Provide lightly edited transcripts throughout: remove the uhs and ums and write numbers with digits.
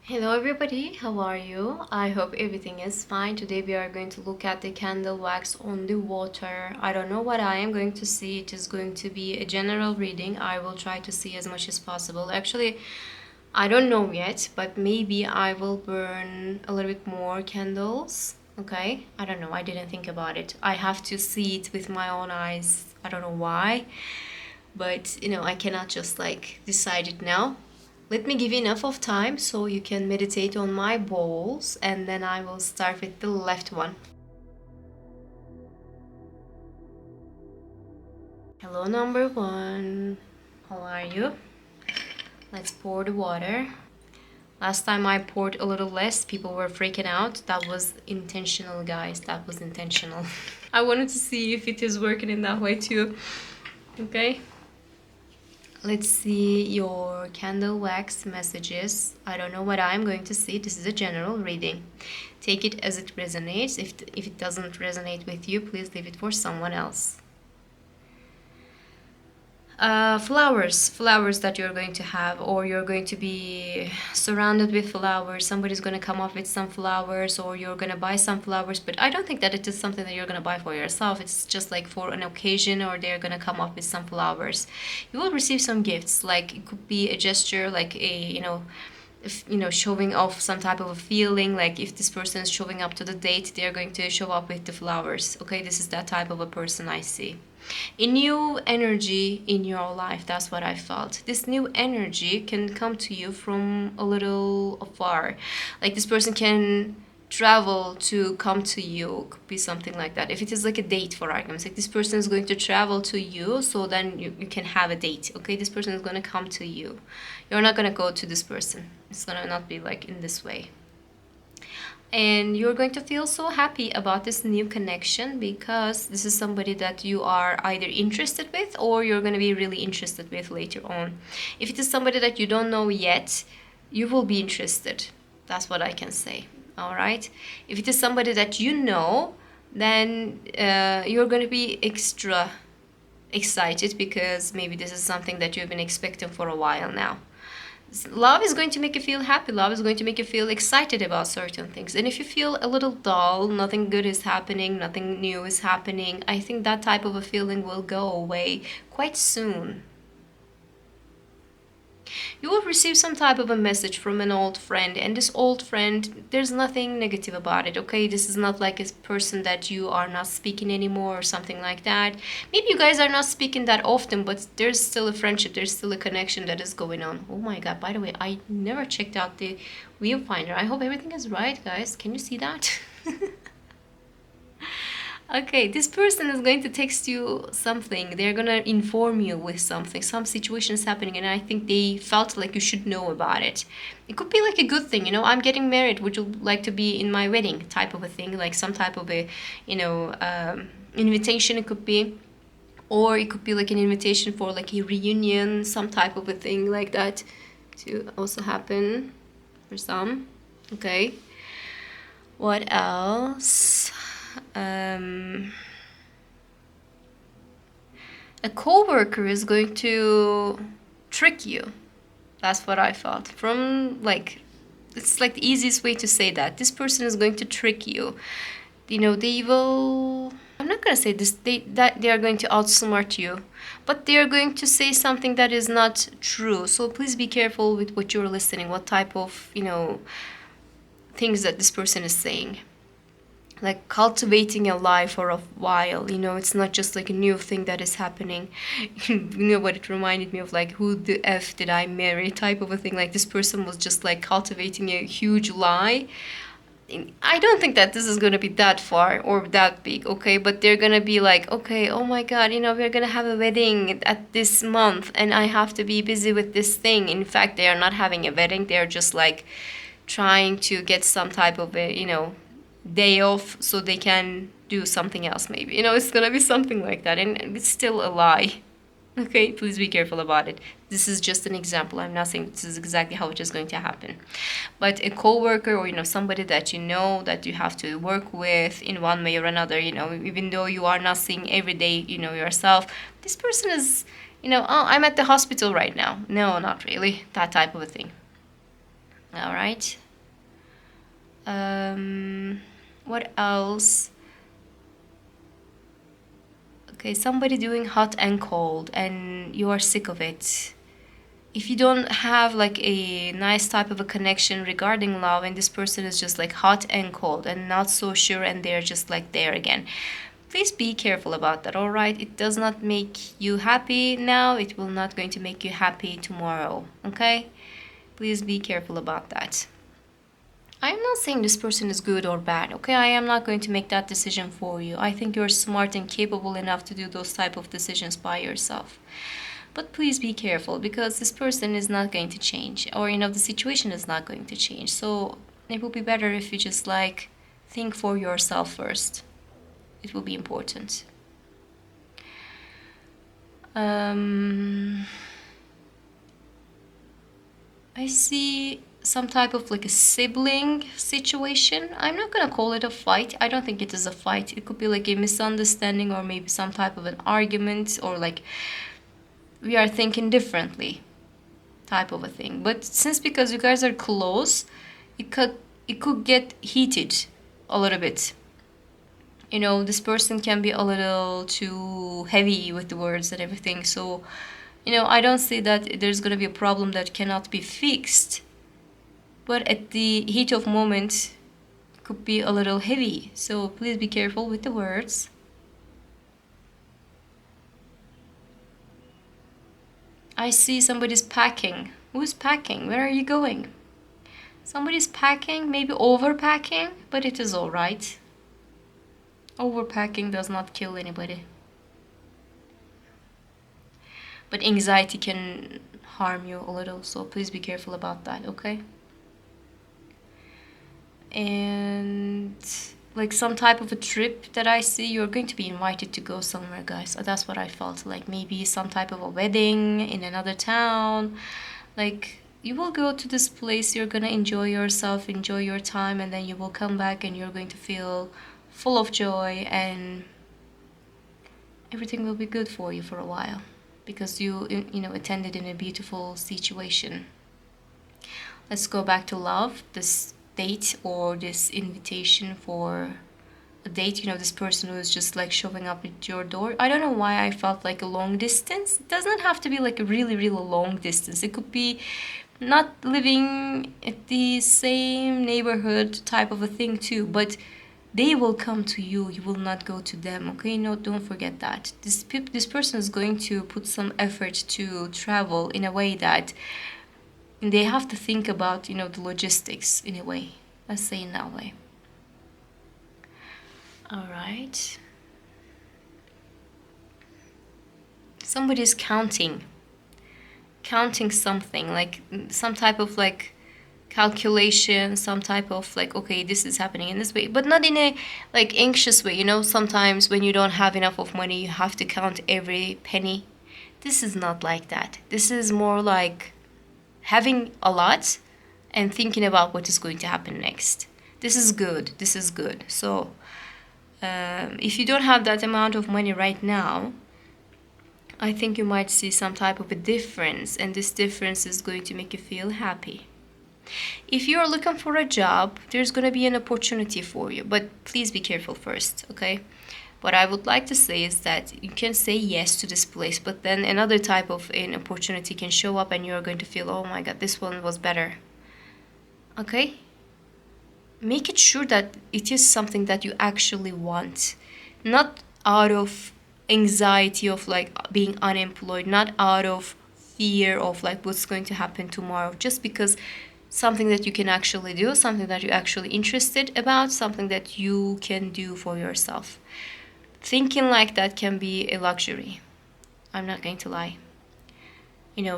Hello everybody, how are you? I hope everything is fine. Today we are going to look at the candle wax on the water. I don't know what I am going to see. It is going to be a general reading. I will try to see as much as possible. Actually, I don't know yet, but maybe I will burn a little bit more candles. Okay, I don't know. I didn't think about it. I have to see it with my own eyes. I don't know why, but I cannot just like decide it now. Let me give you enough of time so you can meditate on my bowls, and then I will start with the left one. Hello, number one. How are you? Let's pour the water. Last time I poured a little less, people were freaking out. That was intentional, guys. That was intentional. I wanted to see if it is working in that way too. Okay. Let's see your candle wax messages. I don't know what I'm going to see. This is a general reading. Take it as it resonates. If it doesn't resonate with you, please leave it for someone else. Flowers that you're going to have, or you're going to be surrounded with flowers. Somebody's going to come up with some flowers, or you're going to buy some flowers, but I don't think that it is something that you're going to buy for yourself. It's just like for an occasion, or they're going to come up with some flowers. You will receive some gifts, like it could be a gesture, like showing off some type of a feeling. Like if this person is showing up to the date, they're going to show up with the flowers. Okay, this is that type of a person I see. A new energy in your life, that's what I felt. This new energy can come to you from a little afar. Like this person can travel to come to you. Could be something like that. If it is like a date, for argument's sake, this person is going to travel to you, so then you can have a date. Okay, this person is going to come to you. You're not going to go to this person. It's going to not be like in this way. And you're going to feel so happy about this new connection, because this is somebody that you are either interested with, or you're going to be really interested with later on. If it is somebody that you don't know yet, you will be interested. That's what I can say. All right. If it is somebody that you know, then you're going to be extra excited, because maybe this is something that you've been expecting for a while now. Love is going to make you feel happy. Love is going to make you feel excited about certain things. And if you feel a little dull, nothing good is happening, nothing new is happening, I think that type of a feeling will go away quite soon. You will receive some type of a message from an old friend, and this old friend, there's nothing negative about it. Okay, this is not like a person that you are not speaking anymore or something like that. Maybe you guys are not speaking that often, but there's still a friendship, there's still a connection that is going on. Oh my god, by the way, I never checked out the viewfinder. I hope everything is right, guys. Can you see that? Okay, this person is going to text you something. They're going to inform you with something. Some situation is happening, and I think they felt like you should know about it. It could be like a good thing, I'm getting married. Would you like to be in my wedding type of a thing? Like some type of a, invitation it could be. Or it could be like an invitation for like a reunion, some type of a thing like that to also happen for some. Okay. What else? A coworker is going to trick you. That's what I felt. From like, it's like the easiest way to say that. This person is going to trick you. They will. I'm not gonna say this. That they are going to outsmart you, but they are going to say something that is not true. So please be careful with what you're listening. What type of things that this person is saying. Like cultivating a lie for a while, it's not just like a new thing that is happening. What it reminded me of, like, who the F did I marry type of a thing. Like this person was just like cultivating a huge lie. I don't think that this is going to be that far or that big, okay? But they're going to be like, okay, oh my god, we're going to have a wedding at this month, and I have to be busy with this thing. In fact, they are not having a wedding. They're just like trying to get some type of a, day off so they can do something else. Maybe it's gonna be something like that, and it's still a lie. Okay, please be careful about it. This is just an example. I'm not saying this is exactly how it is going to happen, but a coworker, or somebody that that you have to work with in one way or another, even though you are not seeing every day yourself, this person is oh, I'm at the hospital right now. No, not really, that type of a thing. All right. What else? Okay, somebody doing hot and cold and you are sick of it. If you don't have like a nice type of a connection regarding love and this person is just like hot and cold and not so sure and they're just like there again, please be careful about that. All right, it does not make you happy now, it will not going to make you happy tomorrow. Okay, please be careful about that. I'm not saying this person is good or bad, okay? I am not going to make that decision for you. I think you're smart and capable enough to do those type of decisions by yourself. But please be careful because this person is not going to change, or the situation is not going to change. So it will be better if you just like think for yourself first. It will be important. I see some type of like a sibling situation. I'm not gonna call it a fight. I don't think it is a fight. It could be like a misunderstanding or maybe some type of an argument or like we are thinking differently type of a thing. But since because you guys are close, it could get heated a little bit. This person can be a little too heavy with the words and everything. So, I don't see that there's going to be a problem that cannot be fixed. But at the heat of moment, it could be a little heavy. So please be careful with the words. I see somebody's packing. Who's packing? Where are you going? Somebody's packing, maybe overpacking, but it is all right. Overpacking does not kill anybody. But anxiety can harm you a little, so please be careful about that, okay? And like some type of a trip that I see, you're going to be invited to go somewhere, guys. That's what I felt. Like maybe some type of a wedding in another town. Like you will go to this place, you're gonna enjoy yourself, enjoy your time, and then you will come back and you're going to feel full of joy and everything will be good for you for a while because you attended in a beautiful situation. Let's go back to love. This date or this invitation for a date, this person who is just like showing up at your door. I don't know why I felt like a long distance. It doesn't have to be like a really, really long distance. It could be not living at the same neighborhood type of a thing too, but they will come to you. You will not go to them, okay? No, don't forget that. This person is going to put some effort to travel in a way that they have to think about, the logistics in a way. Let's say in that way. All right. Somebody's counting something, like some type of like calculation, some type of like, okay, this is happening in this way, but not in a like anxious way. Sometimes when you don't have enough of money, you have to count every penny. This is not like that. This is more like having a lot and thinking about what is going to happen next. This is good. So if you don't have that amount of money right now, I think you might see some type of a difference, and this difference is going to make you feel happy. If you're looking for a job, there's going to be an opportunity for you, but please be careful first, okay? What I would like to say is that you can say yes to this place, but then another type of an opportunity can show up and you're going to feel, oh my God, this one was better. Okay? Make it sure that it is something that you actually want, not out of anxiety of like being unemployed, not out of fear of like what's going to happen tomorrow, just because something that you can actually do, something that you're actually interested about, something that you can do for yourself. Thinking like that can be a luxury. I'm not going to lie.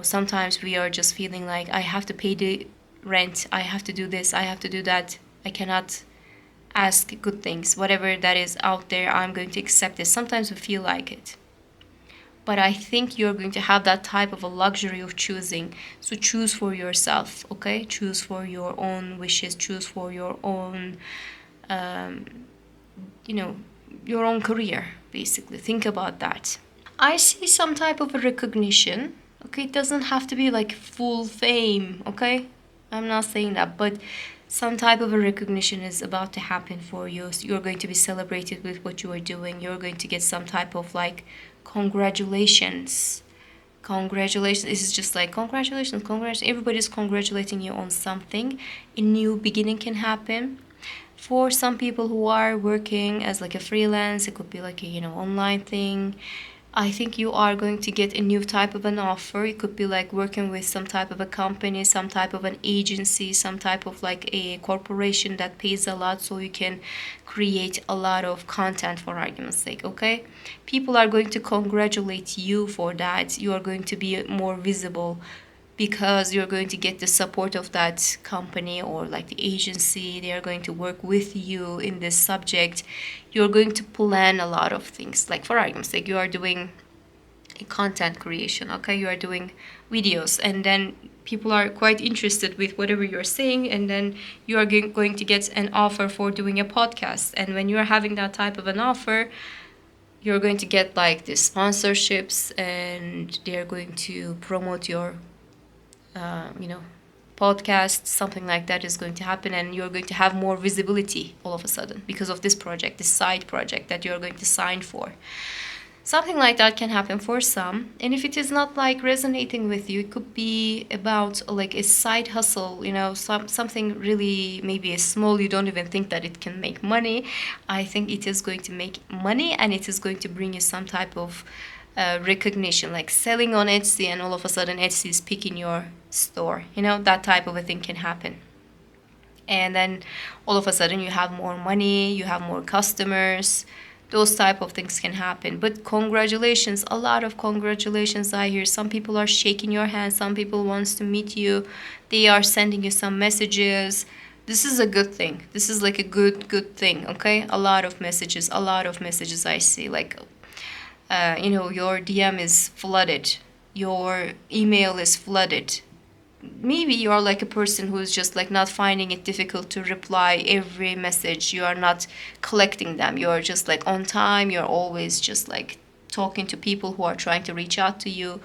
Sometimes we are just feeling like I have to pay the rent, I have to do this, I have to do that. I cannot ask good things. Whatever that is out there, I'm going to accept it. Sometimes we feel like it. But I think you're going to have that type of a luxury of choosing. So choose for yourself, okay? Choose for your own wishes, choose for your own, your own career, basically. Think about that. I see some type of a recognition, okay? It doesn't have to be like full fame, okay? I'm not saying that, but some type of a recognition is about to happen for you. So you're going to be celebrated with what you are doing. You're going to get some type of like congratulations. Congratulations. This is just like congratulations, congratulations. Everybody's congratulating you on something. A new beginning can happen. For some people who are working as like a freelance, it could be like a online thing. I think you are going to get a new type of an offer. It could be like working with some type of a company, some type of an agency, some type of like a corporation that pays a lot so you can create a lot of content, for argument's sake, okay? People are going to congratulate you for that. You are going to be more visible because you're going to get the support of that company or like the agency. They are going to work with you in this subject. You're going to plan a lot of things, like for argument's sake, you are doing a content creation, okay? You are doing videos, and then people are quite interested with whatever you're saying, and then you are going to get an offer for doing a podcast. And when you're having that type of an offer, you're going to get like the sponsorships, and they're going to promote your you know, podcast, something like that is going to happen, and you're going to have more visibility all of a sudden because of this project, this side project that you're going to sign for. Something like that can happen for some. And if it is not like resonating with you, it could be about like a side hustle, something really maybe a small, you don't even think that it can make money. I think it is going to make money, and it is going to bring you some type of recognition, like selling on Etsy, and all of a sudden Etsy is picking your store. That type of a thing can happen. And then all of a sudden you have more money, you have more customers. Those type of things can happen. But congratulations, a lot of congratulations I hear. Some people are shaking your hand, some people wants to meet you, they are sending you some messages. This is a good thing. This is like a good thing, okay? A lot of messages I see. Like your DM is flooded, your email is flooded. Maybe you're like a person who's just like not finding it difficult to reply every message. You are not collecting them. You're just like on time. You're always just like talking to people who are trying to reach out to you.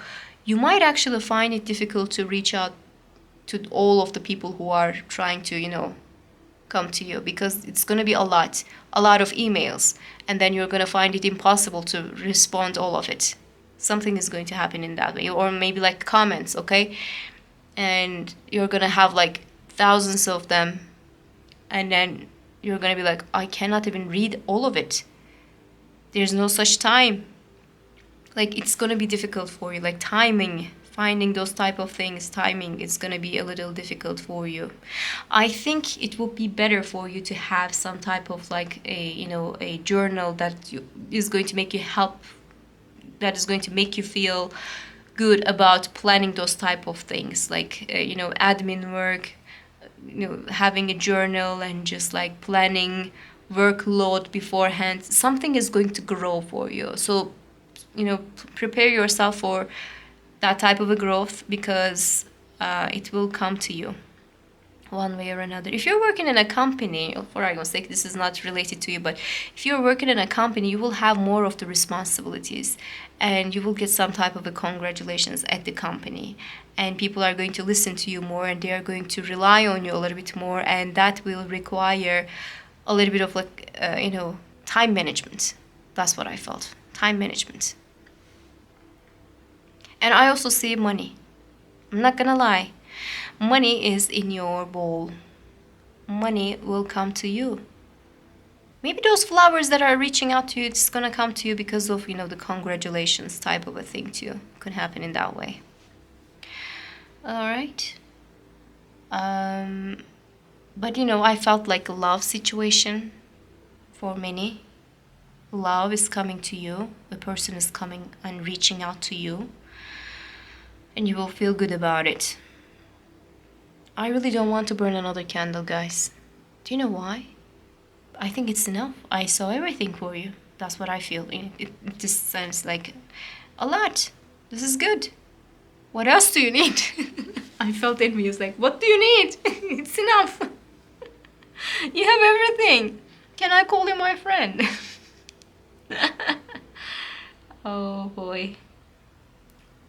You might actually find it difficult to reach out to all of the people who are trying to, come to you, because it's going to be a lot of emails, and then you're going to find it impossible to respond all of it. Something is going to happen in that way. Or maybe like comments, okay? And you're going to have like thousands of them, and then you're going to be like, I cannot even read all of it. There's no such time. Like, it's going to be difficult for you. Like, timing, finding those type of things, timing, it's going to be a little difficult for you. I think it would be better for you to have some type of like a journal that is going to make you that is going to make you feel good about planning those type of things, like admin work, having a journal and just like planning workload beforehand. Something is going to grow for you. So prepare yourself for that type of a growth, because it will come to you one way or another. If you're working in a company, for argument's sake, this is not related to you, but if you're working in a company, you will have more of the responsibilities, and you will get some type of a congratulations at the company, and people are going to listen to you more, and they are going to rely on you a little bit more, and that will require a little bit of like time management. That's what I felt. Time management. And I also see money. I'm not gonna lie. Money is in your bowl. Money will come to you. Maybe those flowers that are reaching out to you, it's gonna come to you because of the congratulations type of a thing too. Could happen in that way. All right. But I felt like a love situation for many. Love is coming to you. A person is coming and reaching out to you, and you will feel good about it. I really don't want to burn another candle, guys. Do you know why? I think it's enough. I saw everything for you. That's what I feel. It just sounds like a lot. This is good. What else do you need? I felt envious. Like, what do you need? It's enough. You have everything. Can I call you my friend? Oh boy.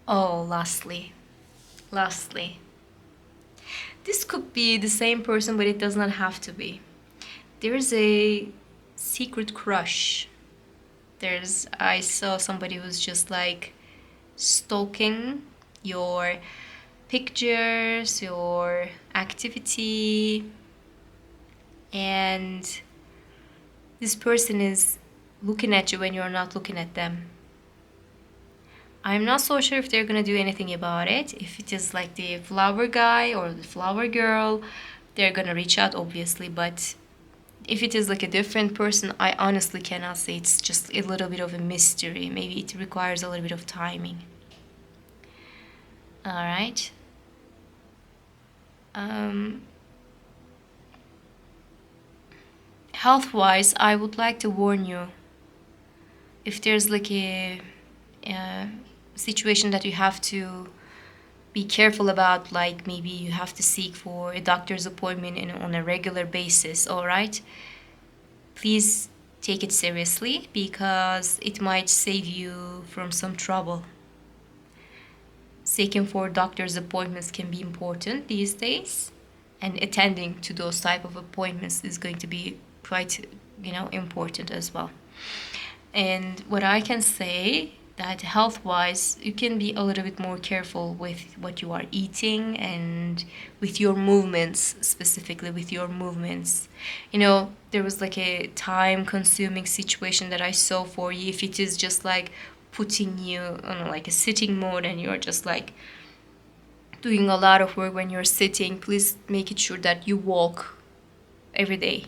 Oh, lastly. This could be the same person, but it does not have to be. There's a secret crush. I saw somebody who's just like stalking your pictures, your activity, and this person is looking at you when you're not looking at them. I'm not so sure if they're gonna do anything about it. If it is like the flower guy or the flower girl, they're gonna reach out, obviously. But if it is like a different person, I honestly cannot say. It's just a little bit of a mystery. Maybe it requires a little bit of timing. All right. Health-wise, I would like to warn you. If there's like a situation that you have to be careful about, like maybe you have to seek for a doctor's appointment on a regular basis, all right? Please take it seriously because it might save you from some trouble. Seeking for doctor's appointments can be important these days, and attending to those type of appointments is going to be quite, important as well. And what I can say that health-wise, you can be a little bit more careful with what you are eating and with your movements, specifically with your movements. There was like a time-consuming situation that I saw for you. If it is just like putting you on like a sitting mode and you're just like doing a lot of work when you're sitting, please make it sure that you walk every day.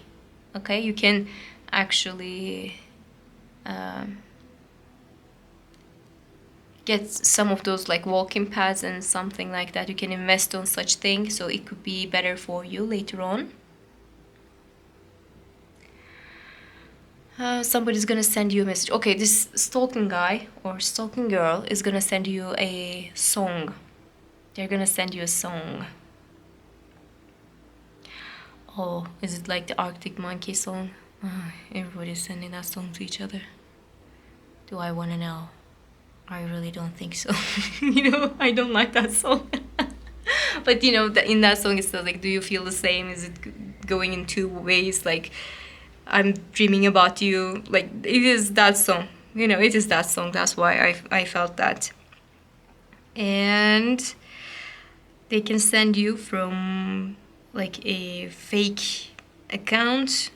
Okay, you can actually get some of those like walking pads and something like that. You can invest on such things, so it could be better for you later on. Somebody's gonna send you a message. Okay, this stalking guy or stalking girl is gonna send you a song. They're gonna send you a song. Oh, is it like the Arctic Monkey song? Everybody's sending that song to each other. Do I want to know? I really don't think so. I don't like that song. But in that song it says like, do you feel the same? Is it going in two ways? Like, I'm dreaming about you. Like, it is that song. It is that song. That's why I felt that. And they can send you from like a fake account,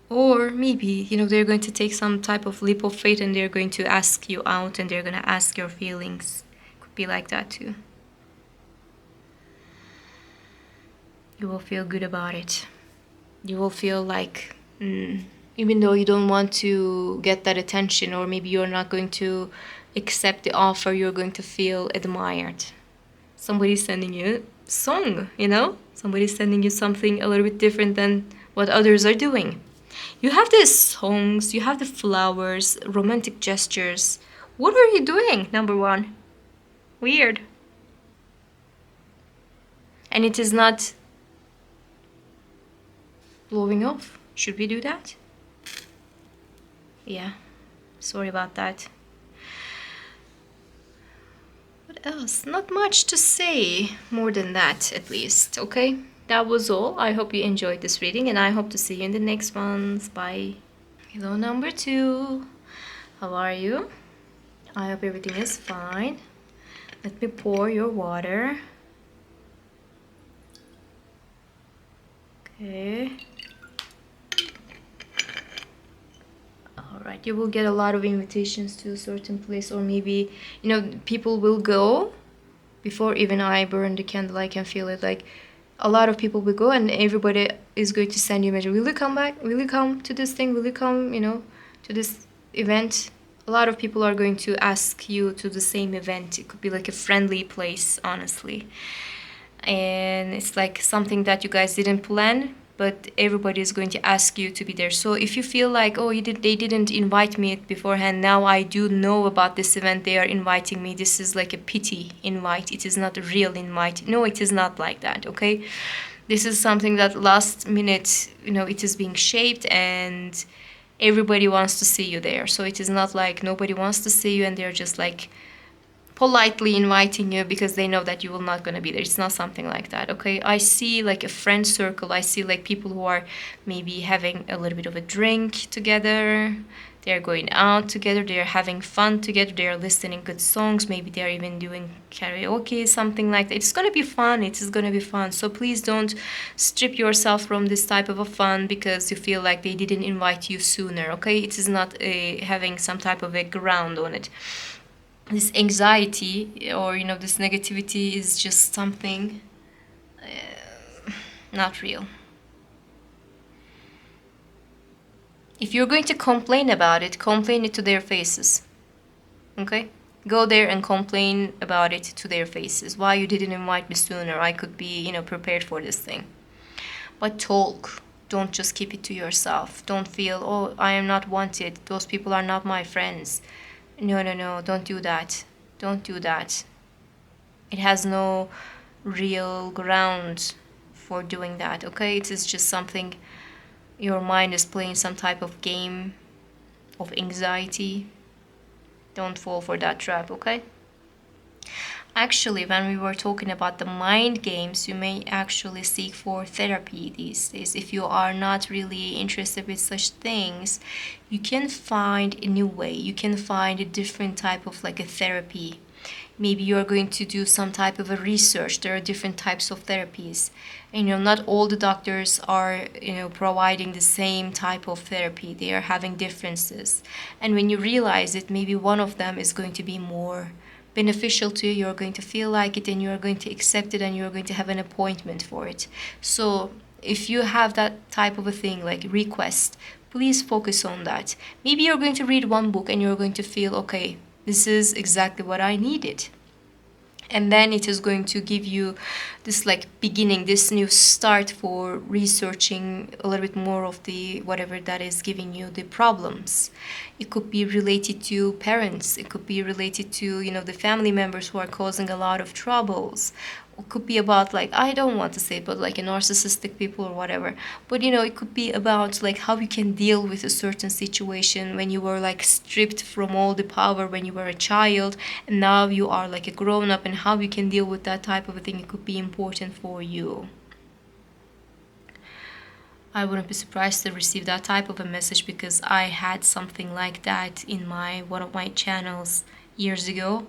or maybe they're going to take some type of leap of faith and they're going to ask you out and they're going to ask your feelings. Could be like that too. You will feel good about it. You will feel like even though you don't want to get that attention, or maybe you're not going to accept the offer, you're going to feel admired. Somebody's sending you a song, somebody's sending you something a little bit different than what others are doing. You have the songs, you have the flowers, romantic gestures. What are you doing, number one? Weird. And it is not blowing off. Should we do that? Yeah, sorry about that. What else? Not much to say more than that, at least, okay? That was all. I hope you enjoyed this reading and I hope to see you in the next ones. Bye. Hello, number 2. How are you? I hope everything is fine. Let me pour your water. Okay. Alright, you will get a lot of invitations to a certain place, or maybe, people will go before even I burn the candle. I can feel it. Like, a lot of people will go and everybody is going to send you a message. Will you come back? Will you come to this thing? Will you come, to this event? A lot of people are going to ask you to the same event. It could be like a friendly place, honestly. And it's like something that you guys didn't plan, but everybody is going to ask you to be there. So if you feel like, oh, they didn't invite me beforehand, now I do know about this event, they are inviting me, this is like a pity invite, it is not a real invite. No, it is not like that, okay? This is something that last minute, it is being shaped and everybody wants to see you there. So it is not like nobody wants to see you and they're just like politely inviting you because they know that you will not going to be there. It's not something like that, okay? I see like a friend circle. I see like people who are maybe having a little bit of a drink together. They're going out together. They're having fun together. They're listening good songs. Maybe they're even doing karaoke, something like that. It's going to be fun. It is going to be fun. So please don't strip yourself from this type of a fun because you feel like they didn't invite you sooner, okay? It is not having some type of a ground on it. This anxiety or this negativity is just something not real. If you're going to complain about it, complain it to their faces, okay? Go there and complain about it to their faces. Why you didn't invite me sooner? I could be prepared for this thing. But talk. Don't just keep it to yourself. Don't feel, oh, I am not wanted, those people are not my friends. No, don't do that. Don't do that. It has no real ground for doing that, okay? It is just something, your mind is playing some type of game of anxiety. Don't fall for that trap, okay? Actually, when we were talking about the mind games, you may actually seek for therapy these days. If you are not really interested with such things, you can find a new way. You can find a different type of like a therapy. Maybe you're going to do some type of a research. There are different types of therapies. And, not all the doctors are, providing the same type of therapy. They are having differences. And when you realize it, maybe one of them is going to be more beneficial to you. You're going to feel like it and you're going to accept it and you're going to have an appointment for it. So if you have that type of a thing, like request, please focus on that. Maybe you're going to read one book and you're going to feel, okay, this is exactly what I needed. And then it is going to give you this like beginning, this new start for researching a little bit more of the whatever that is giving you the problems. It could be related to parents. It could be related to, the family members who are causing a lot of troubles. It could be about like, I don't want to say it, but like a narcissistic people or whatever. But it could be about like how you can deal with a certain situation when you were like stripped from all the power when you were a child and now you are like a grown up, and how you can deal with that type of a thing. It could be important for you. I wouldn't be surprised to receive that type of a message because I had something like that in one of my channels years ago.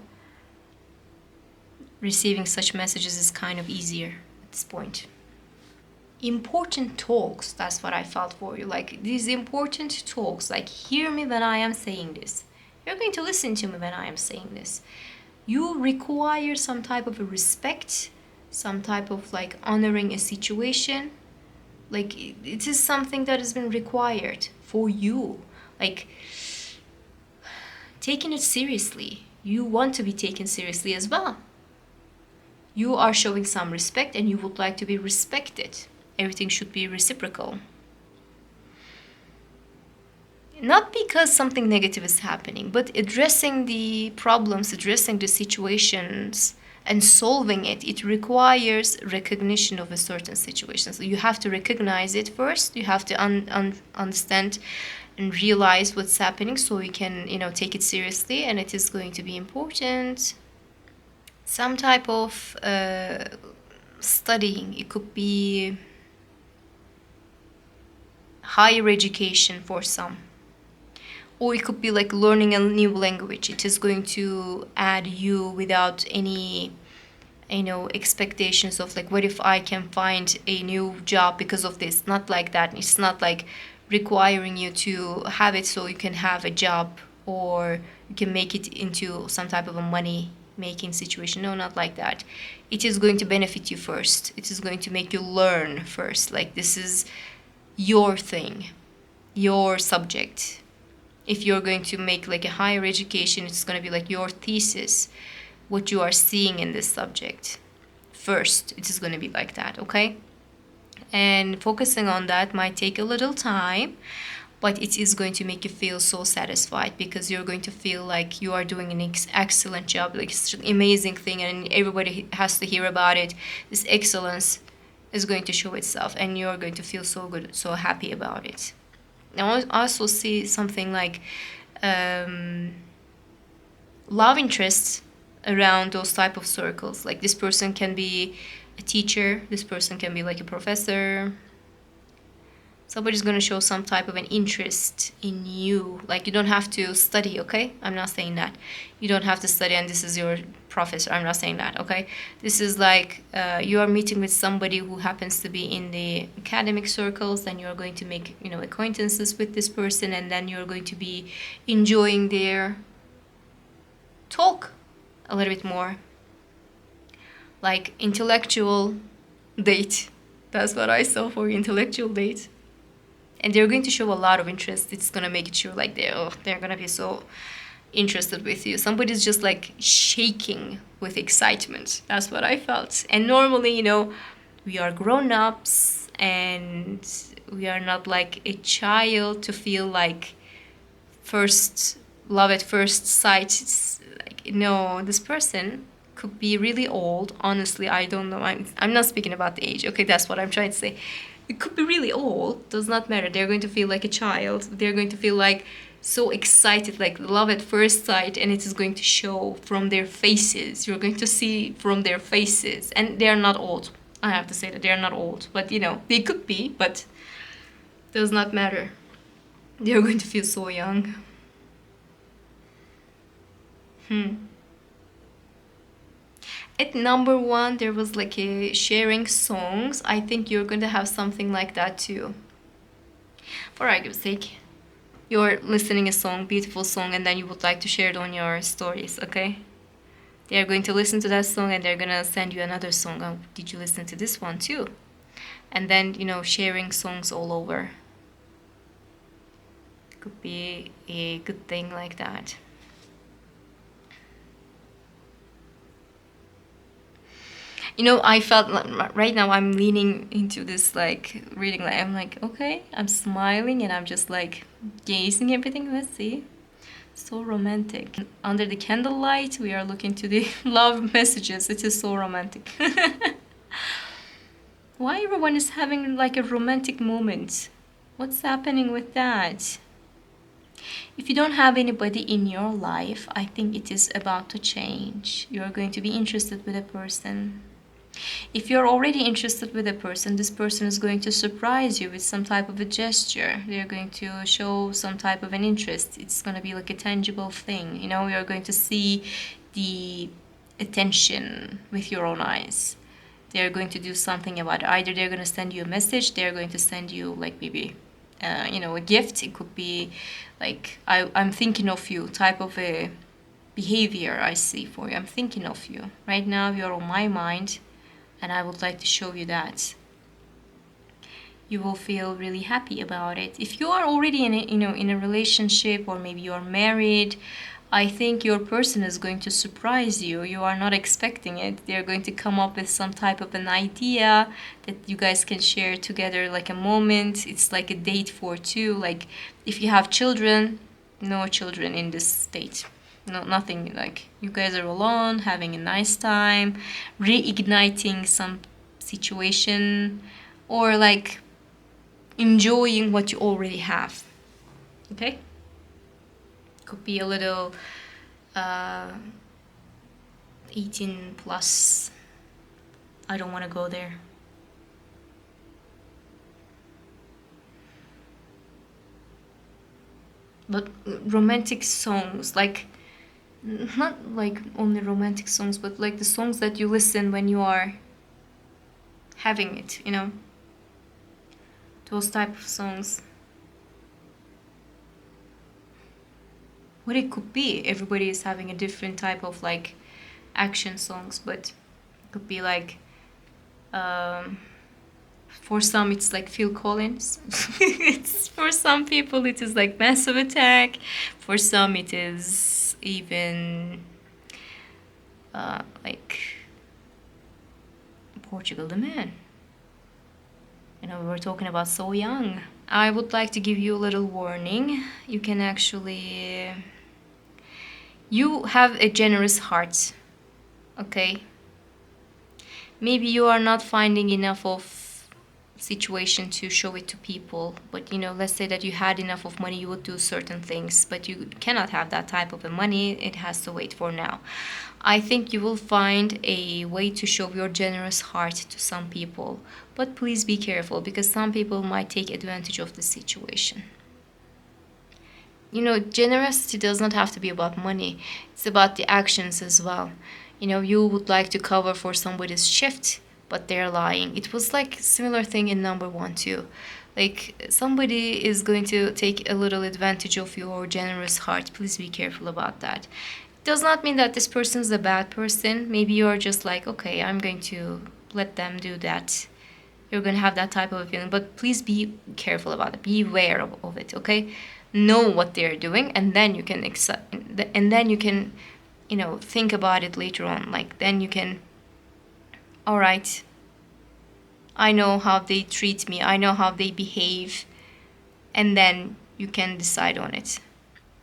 Receiving such messages is kind of easier at this point. Important talks, that's what I felt for you. Like these important talks, like hear me when I am saying this. You're going to listen to me when I am saying this. You require some type of a respect, some type of like honoring a situation. Like it is something that has been required for you. Like taking it seriously. You want to be taken seriously as well. You are showing some respect and you would like to be respected. Everything should be reciprocal. Not because something negative is happening, but addressing the problems, addressing the situations and solving it. It requires recognition of a certain situation. So you have to recognize it first. You have to understand and realize what's happening so you can, take it seriously, and it is going to be important. Some type of studying. It could be higher education for some. Or it could be like learning a new language. It is going to add you without any, expectations of like, what if I can find a new job because of this? Not like that. It's not like requiring you to have it so you can have a job or you can make it into some type of a money making situation. No, not like that. It is going to benefit you first. It is going to make you learn first. Like this is your thing, your subject. If you're going to make like a higher education, it's going to be like your thesis, what you are seeing in this subject. First, it is going to be like that, okay? And focusing on that might take a little time, but it is going to make you feel so satisfied because you're going to feel like you are doing an excellent job. Like it's an amazing thing and everybody has to hear about it. This excellence is going to show itself and you're going to feel so good, so happy about it. I also see something like love interests around those type of circles. Like this person can be a teacher, this person can be like a professor. Somebody's going to show some type of an interest in you. Like you don't have to study, okay? I'm not saying that. You don't have to study and this is your professor. I'm not saying that, okay? This is like you are meeting with somebody who happens to be in the academic circles, then you're going to make, acquaintances with this person, and then you're going to be enjoying their talk a little bit more. Like intellectual date. That's what I saw for intellectual date. And they're going to show a lot of interest. It's going to make it sure like they're going to be so interested with you. Somebody's just like shaking with excitement. That's what I felt. And normally, we are grown-ups and we are not like a child to feel like first love at first sight. It's like, no, this person could be really old. Honestly, I don't know. I'm not speaking about the age. Okay, that's what I'm trying to say. It could be really old. Does not matter. They're going to feel like a child. They're going to feel like so excited, like love at first sight, and it is going to show from their faces. You're going to see from their faces. And they're not old. I have to say that they're not old. But, they could be, but does not matter. They're going to feel so young. At number 1, there was like a sharing songs. I think you're going to have something like that too. For argument's sake, you're listening a song, beautiful song, and then you would like to share it on your stories, okay? They're going to listen to that song and they're going to send you another song. Oh, did you listen to this one too? And then, sharing songs all over. Could be a good thing like that. I felt like right now I'm leaning into this like reading. Like I'm like, okay, I'm smiling and I'm just like gazing everything. Let's see. So romantic. Under the candlelight, we are looking to the love messages. It is so romantic. Why everyone is having like a romantic moment? What's happening with that? If you don't have anybody in your life, I think it is about to change. You're going to be interested with a person. If you're already interested with a person, this person is going to surprise you with some type of a gesture. They're going to show some type of an interest. It's going to be like a tangible thing. You're going to see the attention with your own eyes. They're going to do something about it. Either they're going to send you a message, they're going to send you like maybe, a gift. It could be like, I'm thinking of you type of a behavior I see for you. I'm thinking of you. Right now, you're on my mind. And I would like to show you that. You will feel really happy about it. If you are already in a relationship, or maybe you are married, I think your person is going to surprise you. You are not expecting it. They're going to come up with some type of an idea that you guys can share together, like a moment. It's like a date for two. Like if you have children, no children in this state. No, nothing. Like you guys are alone, having a nice time, reigniting some situation, or like enjoying what you already have. Okay? Could be a little 18 plus. I don't want to go there. But romantic songs, like not like only romantic songs, but like the songs that you listen when you are having it, those type of songs. What it could be, everybody is having a different type of like action songs, but it could be like for some it's like Phil Collins. For some people it is like Massive Attack. For some it is even like Portugal the Man. We were talking about So Young. I would like to give you a little warning. You can actually... You have a generous heart, okay? Maybe you are not finding enough of situation to show it to people. But let's say that you had enough of money, you would do certain things, but you cannot have that type of a money. It has to wait for now. I think you will find a way to show your generous heart to some people, but please be careful because some people might take advantage of the situation. Generosity does not have to be about money. It's about the actions as well. You would like to cover for somebody's shift, but they're lying. It was like similar thing in number one too. Like somebody is going to take a little advantage of your generous heart. Please be careful about that. It does not mean that this person is a bad person. Maybe you're just like, okay, I'm going to let them do that. You're going to have that type of a feeling, but please be careful about it. Be aware of it, okay? Know what they're doing, and then you can accept, and then you can, think about it later on. Like then you can, all right, I know how they treat me, I know how they behave, and then you can decide on it.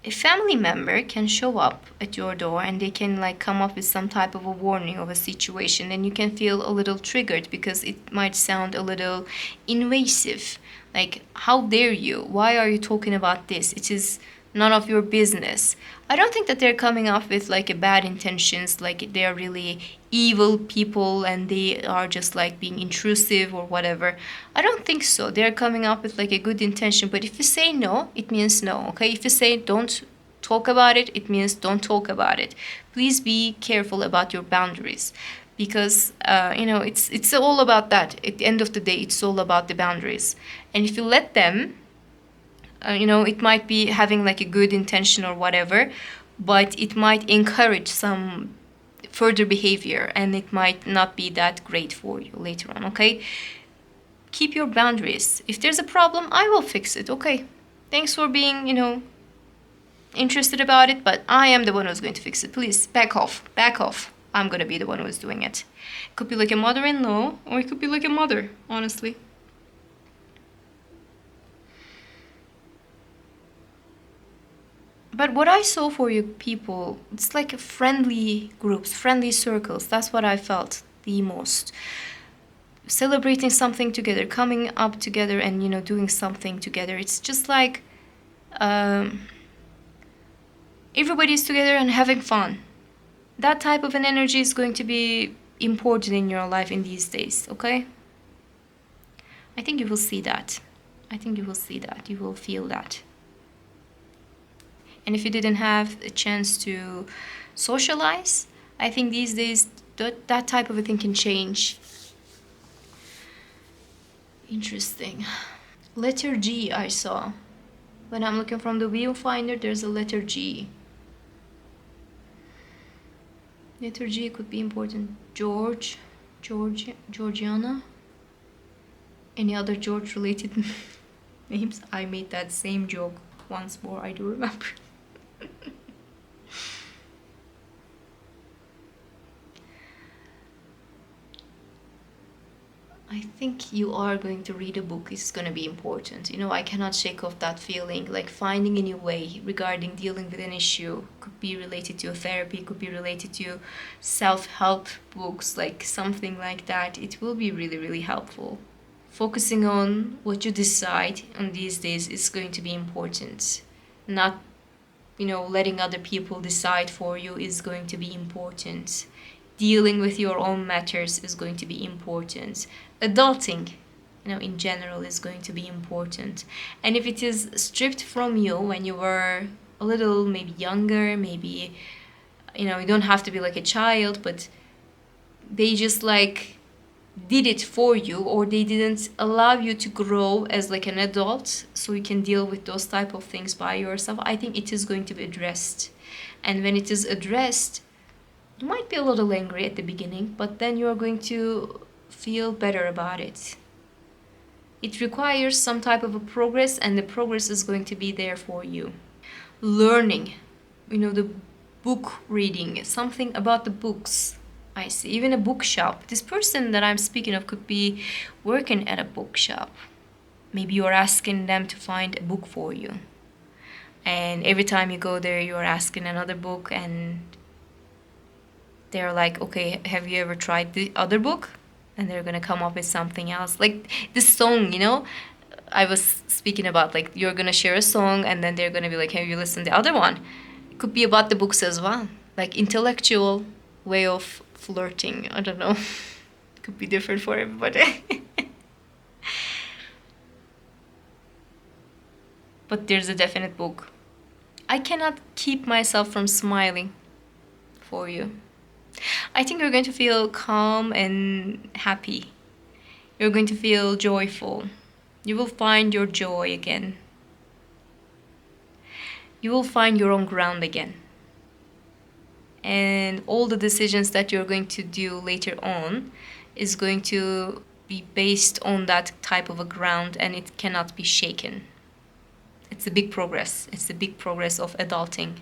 A family member can show up at your door and they can like come up with some type of a warning of a situation, and you can feel a little triggered because it might sound a little invasive. Like, how dare you? Why are you talking about this? It is none of your business. I don't think that they're coming up with like a bad intentions, like they're really evil people and they are just like being intrusive or whatever. I don't think so. They're coming up with like a good intention, but if you say no, it means no, okay? If you say don't talk about it, it means don't talk about it. Please be careful about your boundaries because it's all about that. At the end of the day, it's all about the boundaries. And if you let them, it might be having like a good intention or whatever, but it might encourage some further behavior and it might not be that great for you later on, okay? Keep your boundaries. If there's a problem, I will fix it, okay? Thanks for being, interested about it, but I am the one who's going to fix it. Please, back off, back off. I'm gonna be the one who's doing it. It could be like a mother-in-law, or it could be like a mother, honestly. But what I saw for you people, it's like friendly groups, friendly circles. That's what I felt the most. Celebrating something together, coming up together and, doing something together. It's just like everybody's together and having fun. That type of an energy is going to be important in your life in these days, okay? I think you will see that. I think you will see that. You will feel that. And if you didn't have a chance to socialize, I think these days that type of a thing can change. Interesting. Letter G I saw. When I'm looking from the viewfinder, there's a letter G. Letter G could be important. Georgiana. Any other George related names? I made that same joke once more, I do remember. I think you are going to read a book. It's going to be important. I cannot shake off that feeling. Like finding a new way regarding dealing with an issue. Could be related to therapy, could be related to self-help books, like something like that. It will be really, really helpful. Focusing on what you decide on these days is going to be important. Not, letting other people decide for you is going to be important. Dealing with your own matters is going to be important. Adulting, in general is going to be important. And if it is stripped from you when you were a little maybe younger, maybe, you don't have to be like a child, but they just like did it for you, or they didn't allow you to grow as like an adult so you can deal with those type of things by yourself, I think it is going to be addressed. And when it is addressed, you might be a little angry at the beginning, but then you're going to feel better about it. It requires some type of a progress, and the progress is going to be there for you. Learning, the book reading, something about the books. I see. Even a bookshop. This person that I'm speaking of could be working at a bookshop. Maybe you're asking them to find a book for you. And every time you go there, you're asking another book, and they're like, okay, have you ever tried the other book? and they're gonna come up with something else. Like this song, you know, I was speaking about, like you're gonna share a song and then they're gonna be like, have you listened to the other one? It could be about the books as well. Like intellectual way of flirting. I don't know. Could be different for everybody. But there's a definite book. I cannot keep myself from smiling for you. I think you're going to feel calm and happy. You're going to feel joyful. You will find your joy again. You will find your own ground again. And all the decisions that you're going to do later on is going to be based on that type of a ground, and it cannot be shaken. It's a big progress. It's a big progress of adulting.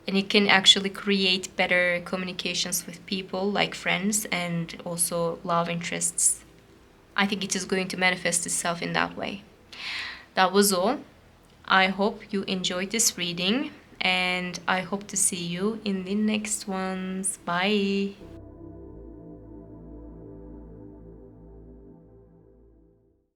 And it can actually create better communications with people, like friends, and also love interests. I think it is going to manifest itself in that way. That was all. I hope you enjoyed this reading, and I hope to see you in the next ones. Bye.